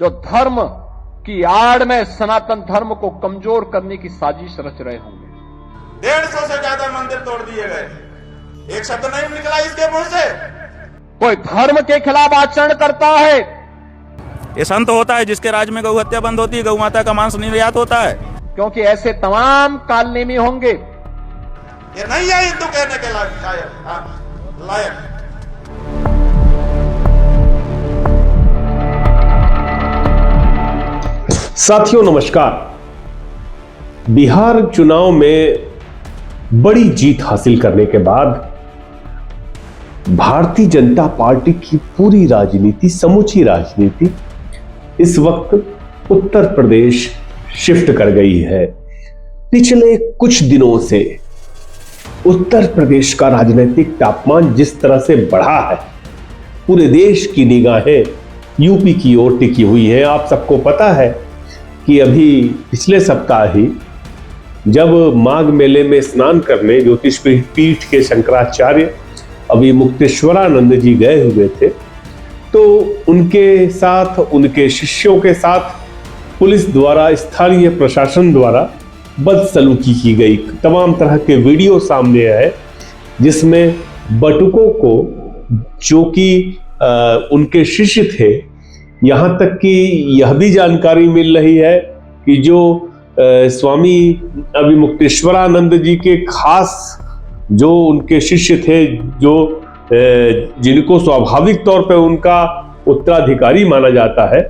जो धर्म की आड़ में सनातन धर्म को कमजोर करने की साजिश रच रहे होंगे। 150 से ज्यादा मंदिर तोड़ दिए गए, एक शब्द नहीं निकला इसके मुंह से। कोई धर्म के खिलाफ आचरण करता है, ये संत होता है जिसके राज्य में गौ हत्या बंद होती है, गौ माता का मांस निर्यात होता है। क्योंकि ऐसे तमाम कालनेमी होंगे। ये नहीं है हिंदू कहने के लायक। साथियों नमस्कार। बिहार चुनाव में बड़ी जीत हासिल करने के बाद भारतीय जनता पार्टी की पूरी राजनीति, समूची राजनीति इस वक्त उत्तर प्रदेश शिफ्ट कर गई है। पिछले कुछ दिनों से उत्तर प्रदेश का राजनीतिक तापमान जिस तरह से बढ़ा है, पूरे देश की निगाहें यूपी की ओर टिकी हुई है। आप सबको पता है कि अभी पिछले सप्ताह ही जब माघ मेले में स्नान करने ज्योतिष पीठ के शंकराचार्य अभी मुक्तेश्वरानंद जी गए हुए थे, तो उनके साथ, उनके शिष्यों के साथ पुलिस द्वारा, स्थानीय प्रशासन द्वारा बदसलूकी की गई। तमाम तरह के वीडियो सामने आए जिसमें बटुकों को, जो कि उनके शिष्य थे, यहाँ तक कि यह भी जानकारी मिल रही है कि जो स्वामी अभी मुक्तेश्वरानंद जी के खास जो उनके शिष्य थे, जो जिनको स्वाभाविक तौर पर उनका उत्तराधिकारी माना जाता है,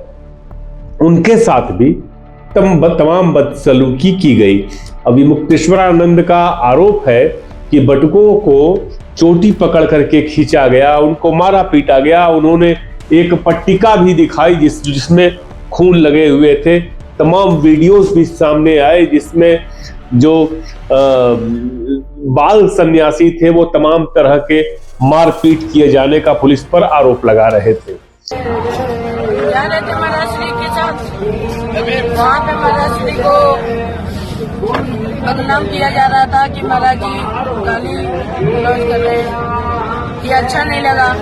उनके साथ भी तमाम बदसलूकी की गई। अभी मुक्तेश्वरानंद का आरोप है कि बटुकों को चोटी पकड़ करके खींचा गया, उनको मारा पीटा गया। उन्होंने एक पट्टिका भी दिखाई जिसमें खून लगे हुए थे। तमाम वीडियोस भी सामने आए जिसमें जो बाल सन्यासी थे वो तमाम तरह के मारपीट किए जाने का पुलिस पर आरोप लगा रहे थे। जा रहे थे महाराज श्री के साथ, वहाँ पे महाराज श्री को बदनाम किया जा रहा था कि महाराज जी गाली गलौज कर रहे हैं। ये अच्छा नहीं लगा।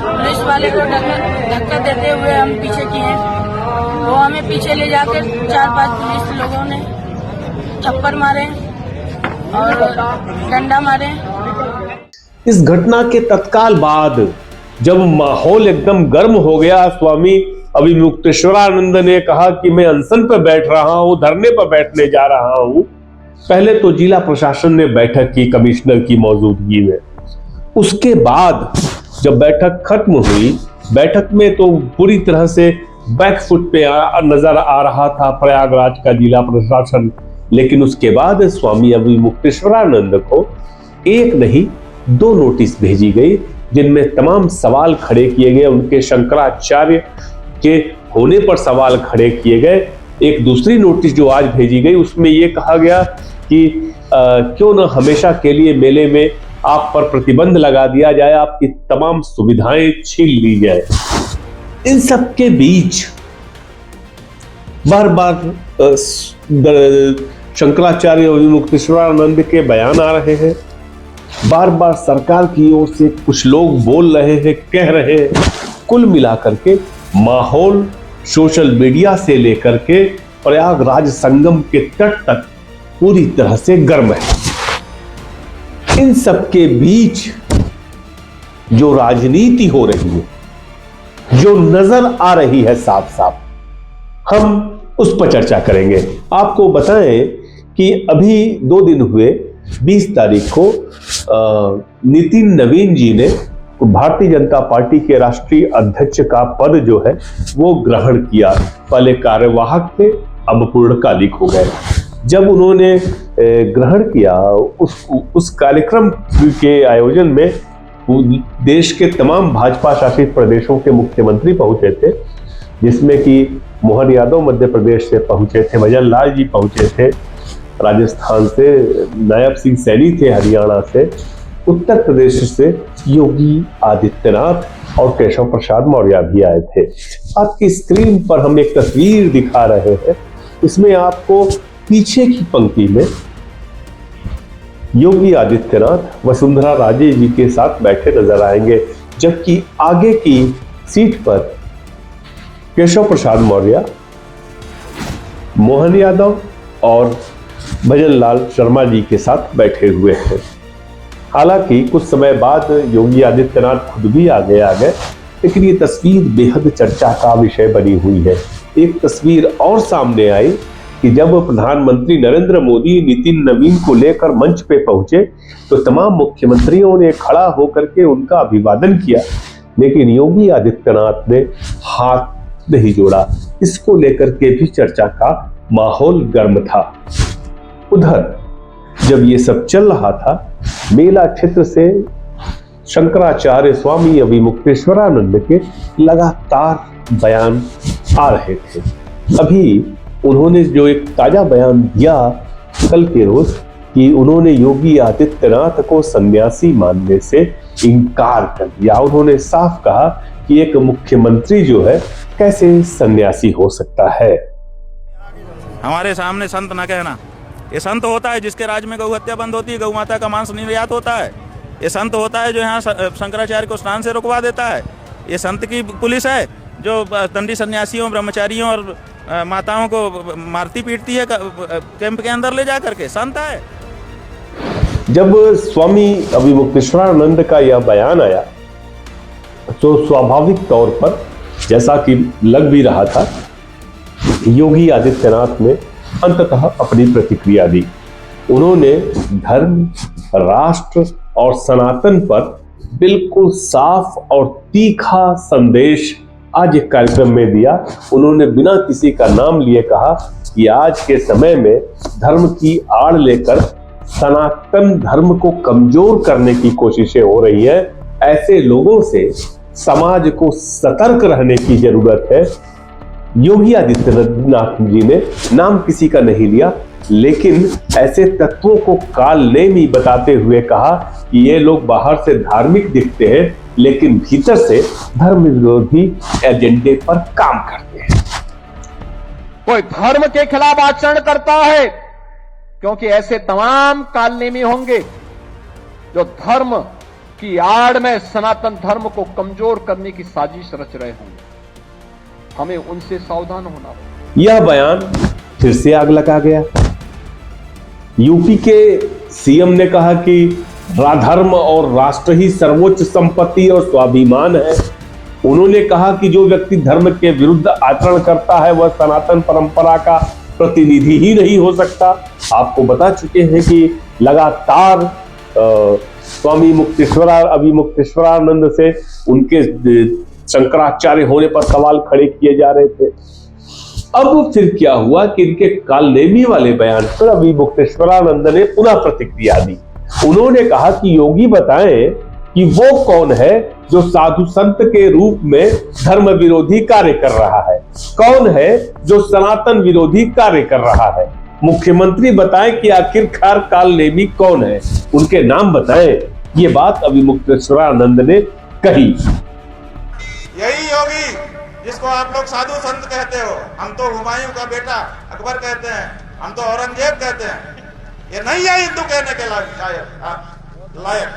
पुलिस वाले को धक्का देते हुए हम पीछे किए, वो हमें पीछे ले जाकर 4-5 पुलिस लोगों ने थप्पड़ मारे और डंडा मारे। इस घटना के तत्काल बाद जब माहौल एकदम गर्म हो गया, स्वामी अभी मुक्तेश्वरानंद ने कहा कि मैं अनशन पर बैठ रहा हूं, धरने पर बैठने जा रहा हूं। पहले तो जिला प्रशासन ने बैठक की कमिश्नर की मौजूदगी में। उसके बाद जब बैठक खत्म हुई, बैठक में तो पूरी तरह से बैकफुट पे नजर आ रहा था प्रयागराज का जिला प्रशासन। लेकिन उसके बाद स्वामी अभी मुक्तेश्वरानंद को एक नहीं 2 नोटिस भेजी गई, जिनमें तमाम सवाल खड़े किए गए। उनके शंकराचार्य के होने पर सवाल खड़े किए गए। एक दूसरी नोटिस जो आज भेजी गई, उसमें यह कहा गया कि क्यों न हमेशा के लिए मेले में आप पर प्रतिबंध लगा दिया जाए, आपकी तमाम सुविधाएं छीन ली जाए। इन सब के बीच बार बार शंकराचार्य और मुक्तेश्वरानंद के बयान आ रहे हैं। बार बार सरकार की ओर से कुछ लोग बोल रहे हैं, कह रहे हैं। कुल मिलाकर के माहौल सोशल मीडिया से लेकर के प्रयागराज संगम के तट तक पूरी तरह से गर्म है। इन सब के बीच जो राजनीति हो रही है, जो नजर आ रही है साफ साफ, हम उस पर चर्चा करेंगे। आपको बताएं कि अभी 2 दिन हुए, 20 तारीख को नितिन नवीन जी ने भारतीय जनता पार्टी के राष्ट्रीय अध्यक्ष का पद जो है वो ग्रहण किया। पहले कार्यवाहक थे, अब पूर्णकालिक हो गए। जब उन्होंने ग्रहण किया, उस कार्यक्रम के आयोजन में देश के तमाम भाजपा शासित प्रदेशों के मुख्यमंत्री पहुंचे थे, जिसमें कि मोहन यादव मध्य प्रदेश से पहुंचे थे, भजन लाल जी पहुंचे थे राजस्थान से, नायब सिंह सैनी थे हरियाणा से, उत्तर प्रदेश से योगी आदित्यनाथ और केशव प्रसाद मौर्य भी आए थे। आपकी स्क्रीन पर हम एक तस्वीर दिखा रहे हैं। इसमें आपको पीछे की पंक्ति में योगी आदित्यनाथ वसुंधरा राजे जी के साथ बैठे नजर आएंगे, जबकि आगे की सीट पर केशव प्रसाद मौर्य, मोहन यादव और भजन लाल शर्मा जी के साथ बैठे हुए हैं। हालांकि कुछ समय बाद योगी आदित्यनाथ खुद भी आगे आ गए, लेकिन ये तस्वीर बेहद चर्चा का विषय बनी हुई है। एक तस्वीर और सामने आई कि जब प्रधानमंत्री नरेंद्र मोदी नितिन नवीन को लेकर मंच पे पहुंचे तो तमाम मुख्यमंत्रियों ने खड़ा होकर के उनका अभिवादन किया, लेकिन योगी आदित्यनाथ ने हाथ नहीं जोड़ा। इसको लेकर के भी चर्चा का माहौल गर्म था। उधर जब ये सब चल रहा था, मेला क्षेत्र से शंकराचार्य स्वामी अभिमुक्तेश्वरानंद के लगातार बयान आ रहे थे। अभी उन्होंने जो एक ताजा बयान दिया कल के रोज कि उन्होंने योगी आदित्यनाथ को सन्यासी मानने से इनकार कर दिया। उन्होंने साफ कहा कि एक मुख्यमंत्री जो है कैसे सन्यासी हो सकता है। हमारे सामने संत न कहना। ये संत होता है जिसके राज्य में गौ हत्या बंद होती है, गौ माता का मांस निर्यात होता है। ये संत होता है जो यहाँ शंकराचार्य को स्नान से रुकवा देता है। ये संत की पुलिस है जो दंडी सन्यासियों, ब्रह्मचारियों और माताओं को मारती पीटती है कैंप के अंदर ले जा करके। संत है। जब स्वामी अभिमुक्तेश्वरानंद का यह बयान आया तो स्वाभाविक तौर पर, जैसा कि लग भी रहा था, योगी आदित्यनाथ ने अंततः अपनी प्रतिक्रिया दी। उन्होंने धर्म, राष्ट्र और सनातन पर बिल्कुल साफ और तीखा संदेश आज एक कार्यक्रम में दिया। उन्होंने बिना किसी का नाम लिए कहा कि आज के समय में धर्म की आड़ लेकर सनातन धर्म को कमजोर करने की कोशिशें हो रही है। ऐसे लोगों से समाज को सतर्क रहने की जरूरत है। योगी आदित्यनाथ जी ने नाम किसी का नहीं लिया, लेकिन ऐसे तत्वों को काल नेमी बताते हुए कहा कि ये लोग बाहर से धार्मिक दिखते हैं लेकिन भीतर से धर्म विरोधी एजेंडे पर काम करते हैं। कोई धर्म के खिलाफ आचरण करता है, क्योंकि ऐसे तमाम कालनेमी होंगे जो धर्म की आड़ में सनातन धर्म को कमजोर करने की साजिश रच रहे होंगे। हमें उनसे सावधान होना होगा। यह बयान फिर से आग लगा गया। यूपी के सीएम ने कहा कि धर्म और राष्ट्र ही सर्वोच्च संपत्ति और स्वाभिमान है। उन्होंने कहा कि जो व्यक्ति धर्म के विरुद्ध आचरण करता है वह सनातन परंपरा का प्रतिनिधि ही नहीं हो सकता। आपको बता चुके हैं कि लगातार स्वामी अभिमुक्तेश्वरानंद से उनके शंकराचार्य होने पर सवाल खड़े किए जा रहे थे। अब फिर क्या हुआ कि इनके कालनेमी वाले बयान पर अभिमुक्तेश्वरानंद ने पुनः प्रतिक्रिया दी। उन्होंने कहा कि योगी बताएं कि वो कौन है जो साधु संत के रूप में धर्म विरोधी कार्य कर रहा है, कौन है जो सनातन विरोधी कार्य कर रहा है। मुख्यमंत्री बताएं कि आखिरकार कालनेमी कौन है, उनके नाम बताएं। ये बात अभिमुक्तेश्वरानंद ने कही। यही योगी जिसको आप लोग साधु संत कहते हो, हम तो हुमायूं का बेटा अकबर कहते हैं, हम तो औरंगजेब कहते हैं, ये नहीं है हिंदू कहने के लायक।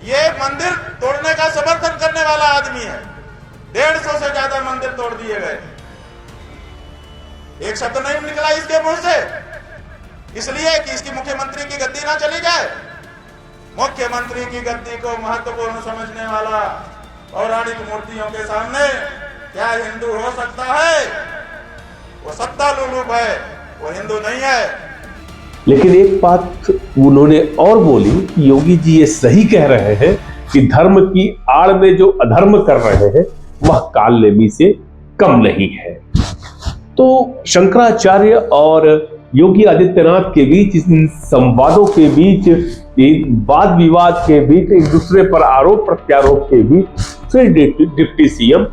ये मंदिर तोड़ने का समर्थन करने वाला आदमी है। 150 से ज्यादा मंदिर तोड़ दिए गए, एक शब्द नहीं निकला इसके मुंह से, इसलिए कि इसकी मुख्यमंत्री की गद्दी ना चली जाए। मुख्यमंत्री की गद्दी को महत्वपूर्ण समझने वाला पौराणिक मूर्तियों के सामने क्या हिंदू हो सकता है? वो सत्ता लुलूप है, वो हिंदू नहीं है। लेकिन एक बात उन्होंने और बोली कि योगी जी ये सही कह रहे हैं कि धर्म की आड़ में जो अधर्म कर रहे हैं वह कालनेमी से कम नहीं है। तो शंकराचार्य और योगी आदित्यनाथ के बीच, इन संवादों के बीच, वाद विवाद के बीच, एक दूसरे पर आरोप प्रत्यारोप के बीच फिर डिप्टी सीएम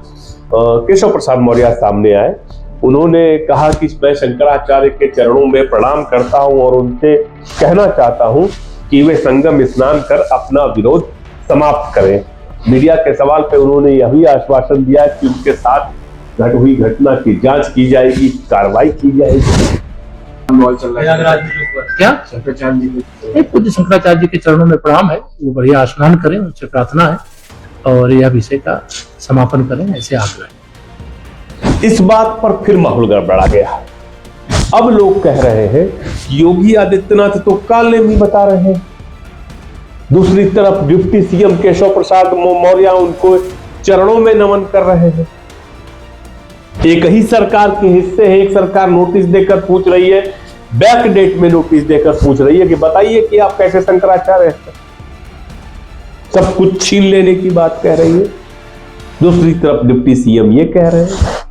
केशव प्रसाद मौर्य सामने आए। उन्होंने कहा कि मैं शंकराचार्य के चरणों में प्रणाम करता हूं और उनसे कहना चाहता हूं कि वे संगम स्नान कर अपना विरोध समाप्त करें। मीडिया के सवाल पर उन्होंने यह भी आश्वासन दिया कि उनके साथ हुई घटना की जांच की जाएगी, कार्रवाई की जाएगी। क्या शंकराचार्य जी पूज्य शंकराचार्य जी के चरणों में प्रणाम है, वो बढ़िया स्नान करें, उनसे प्रार्थना है और यह विषय का समापन करें, ऐसे आग्रह। इस बात पर फिर माहौल गड़बड़ा गया। अब लोग कह रहे हैं कि योगी आदित्यनाथ तो कालनेमी बता रहे हैं, दूसरी तरफ डिप्टी सीएम केशव प्रसाद मौर्य उनको चरणों में नमन कर रहे हैं। एक ही सरकार के हिस्से है, एक सरकार नोटिस देकर पूछ रही है, बैक डेट में नोटिस देकर पूछ रही है कि बताइए कि आप कैसे शंकराचार्य हैं। सब कुछ छीन लेने की बात कह रही है, दूसरी तरफ डिप्टी सीएम ये कह रहे हैं।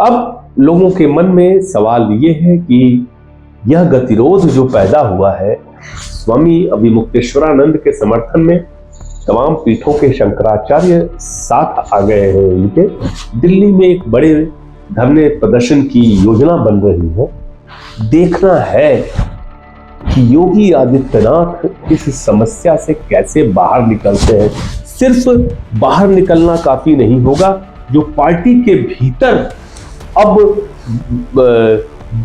अब लोगों के मन में सवाल ये है कि यह गतिरोध जो पैदा हुआ है स्वामी अभिमुक्तेश्वरानंद के समर्थन में, तमाम पीठों के शंकराचार्य साथ आ गए हैं इनके। दिल्ली में एक बड़े धरने प्रदर्शन की योजना बन रही है। देखना है कि योगी आदित्यनाथ इस समस्या से कैसे बाहर निकलते हैं। सिर्फ बाहर निकलना काफी नहीं होगा, जो पार्टी के भीतर अब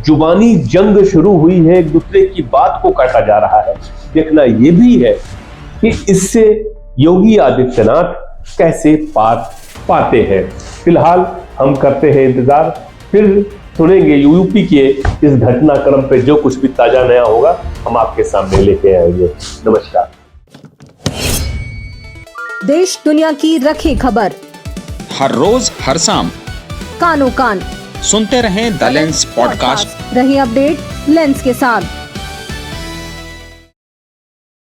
जुबानी जंग शुरू हुई है, एक दूसरे की बात को काटा जा रहा है। देखना यह भी है कि इससे योगी आदित्यनाथ कैसे पार पाते हैं। फिलहाल हम करते हैं इंतजार, फिर सुनेंगे यूपी के इस घटनाक्रम पे जो कुछ भी ताजा नया होगा हम आपके सामने लेके आएंगे। नमस्कार। देश दुनिया की रखी खबर हर रोज हर शाम कानो कान सुनते रहें द लेंस पॉडकास्ट। रही अपडेट लेंस के साथ।